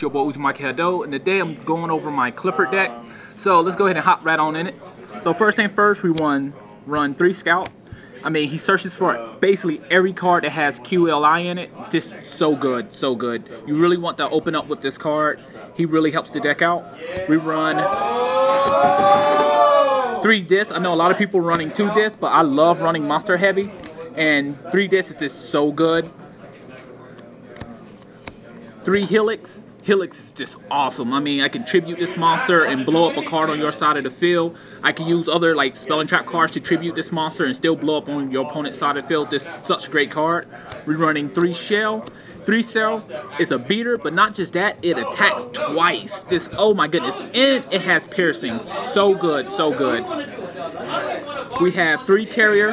your boy Uzumaki, and today I'm going over my Qliphort deck. So let's go ahead and hop right on in it. So first thing first, we run 3 Scout. I mean, he searches for basically every card that has QLI in it. Just so good, so good. You really want to open up with this card. He really helps the deck out. We run 3 discs. I know a lot of people running 2 discs, but I love running Monster Heavy. And 3 discs is just so good. 3 Helix. Helix is just awesome. I mean, I can tribute this monster and blow up a card on your side of the field. I can use other like spell and trap cards to tribute this monster and still blow up on your opponent's side of the field. This is such a great card. We're running 3 Shell. 3 Shell is a beater, but not just that, it attacks twice. This, oh my goodness, and it has piercing. So good, so good. We have 3 Carrier.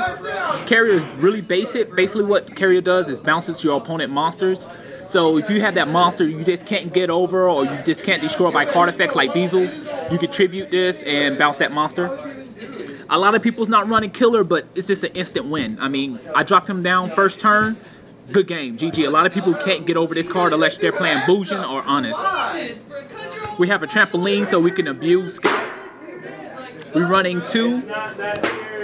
Carrier is really basic. Basically what Carrier does is bounces your opponent monsters. So if you have that monster you just can't get over, or you just can't destroy by card effects like Beezles, you can tribute this and bounce that monster. A lot of people's not running Killer, but it's just an instant win. I mean, I drop him down first turn, good game, GG. A lot of people can't get over this card unless they're playing Bujin or Honest. We have a Trampoline so we can abuse Scout. We're running 2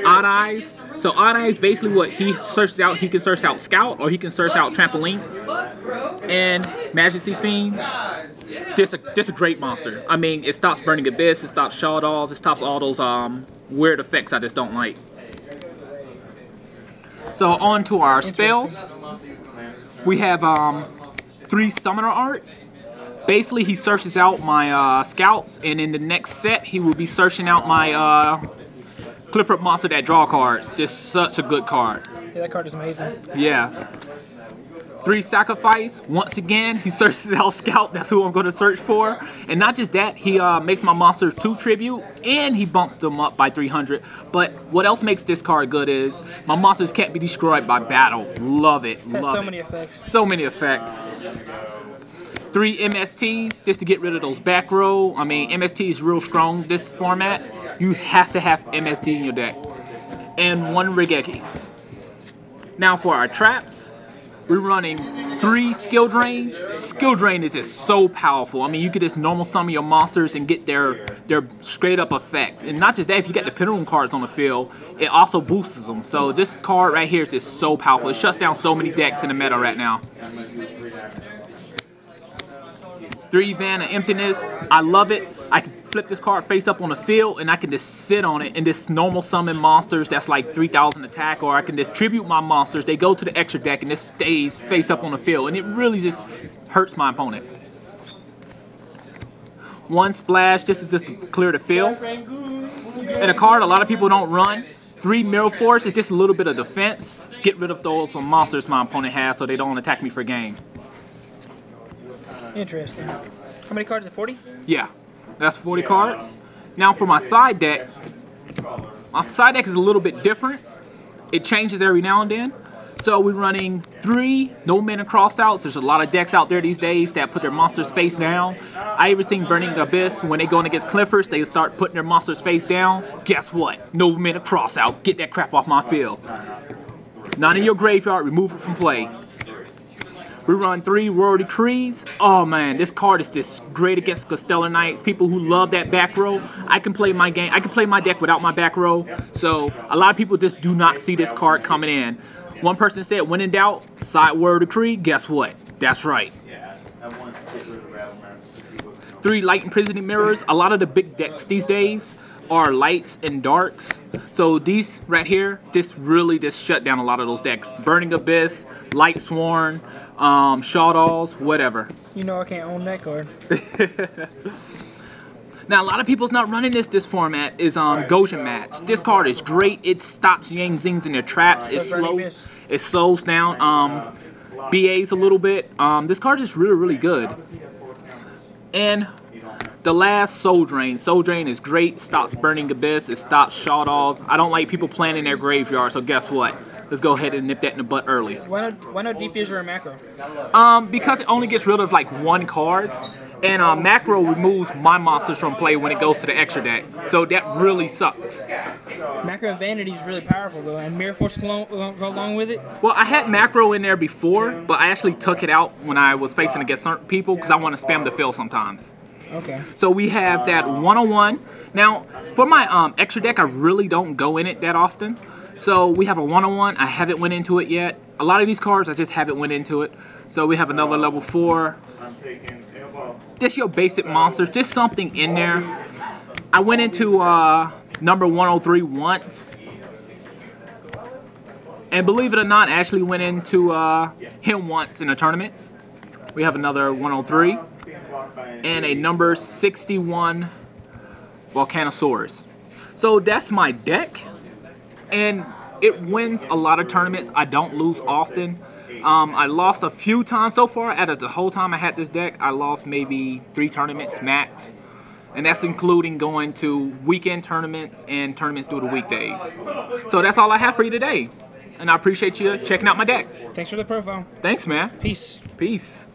Odd Eyes. So Odd Eyes, basically what he searches out, he can search out Scout or he can search out Trampolines. And Majesty Fiend, this a great monster. I mean, it stops Burning Abyss, it stops Shaw Dolls, it stops all those weird effects I just don't like. So on to our spells. We have 3 Summoner Arts. Basically, he searches out my Scouts, and in the next set, he will be searching out my Qliphort monster that draw cards. Just such a good card. Yeah, that card is amazing. Yeah. 3 Sacrifice. Once again, he searches out Scout. That's who I'm going to search for. And not just that, he makes my monsters 2 tribute, and he bumps them up by 300. But what else makes this card good is my monsters can't be destroyed by battle. Love it. Love it. Has so many effects. So many effects. 3 MSTs, just to get rid of those back row. I mean, MST is real strong this format. You have to have MST in your deck. And 1 Regeki. Now for our traps, we're running 3 Skill Drain. Skill Drain is just so powerful. I mean, you can just normal summon your monsters and get their straight up effect. And not just that, if you got the Pendulum cards on the field, it also boosts them. So this card right here is just so powerful. It shuts down so many decks in the meta right now. 3 Van of Emptiness. I love it. I can flip this card face up on the field and I can just sit on it and just normal summon monsters that's like 3,000 attack, or I can just tribute my monsters. They go to the extra deck and this stays face up on the field, and it really just hurts my opponent. 1 Splash, this is just to clear the field. And a card a lot of people don't run. 3 Mirror Force is just a little bit of defense. Get rid of those monsters my opponent has so they don't attack me for game. Interesting. How many cards? Is it 40? Yeah, that's 40 cards. Now for my side deck is a little bit different. It changes every now and then. So we're running 3 No Mana Crossouts. There's a lot of decks out there these days that put their monsters face down. I even seen Burning Abyss, when they going against Qliphort, they start putting their monsters face down. Guess what? No Mana Crossout. Get that crap off my field. Not in your graveyard. Remove it from play. We run 3 Royal Decrees. Oh man, this card is just great against Stellar Knights. People who love that back row. I can play my game. I can play my deck without my back row. So a lot of people just do not see this card coming in. One person said, when in doubt, side Royal Decree. Guess what? That's right. 3 Light Imprisoning Mirrors. A lot of the big decks these days are lights and darks. So these right here, this really just shut down a lot of those decks. Burning Abyss, Light Sworn, Shaw Dolls, whatever. You know I can't own that card. Now a lot of people's not running this format is Gojin Match. This card is great. It stops Yang Zings in their traps. It slows down BAs a little bit. This card is really good. And the last, Soul Drain. Soul Drain is great. Stops Burning Abyss. It stops Shaw Dolls. I don't like people playing in their graveyard, so guess what? let's go ahead and nip that in the butt early. Why no diffuser or macro? Because it only gets rid of like one card, and macro removes my monsters from play when it goes to the extra deck. So that really sucks. Macro and Vanity is really powerful though, and Mirror Force go along with it. Well, I had macro in there before, but I actually took it out when I was facing against certain people because I want to spam the fill sometimes. Okay. So we have that 101. Now, for my extra deck, I really don't go in it that often. So we have a 101. I haven't went into it yet. A lot of these cards, I just haven't went into it. So we have another level 4. Just your basic monsters. Just something in there. I went into number 103 once. And believe it or not, I actually went into him once in a tournament. We have another 103. And a number 61 Volcanosaurus. So that's my deck. And it wins a lot of tournaments. I don't lose often. I lost a few times so far. Out of the whole time I had this deck, I lost maybe 3 tournaments max. And that's including going to weekend tournaments and tournaments through the weekdays. So that's all I have for you today. And I appreciate you checking out my deck. Thanks for the profile. Thanks, man. Peace. Peace.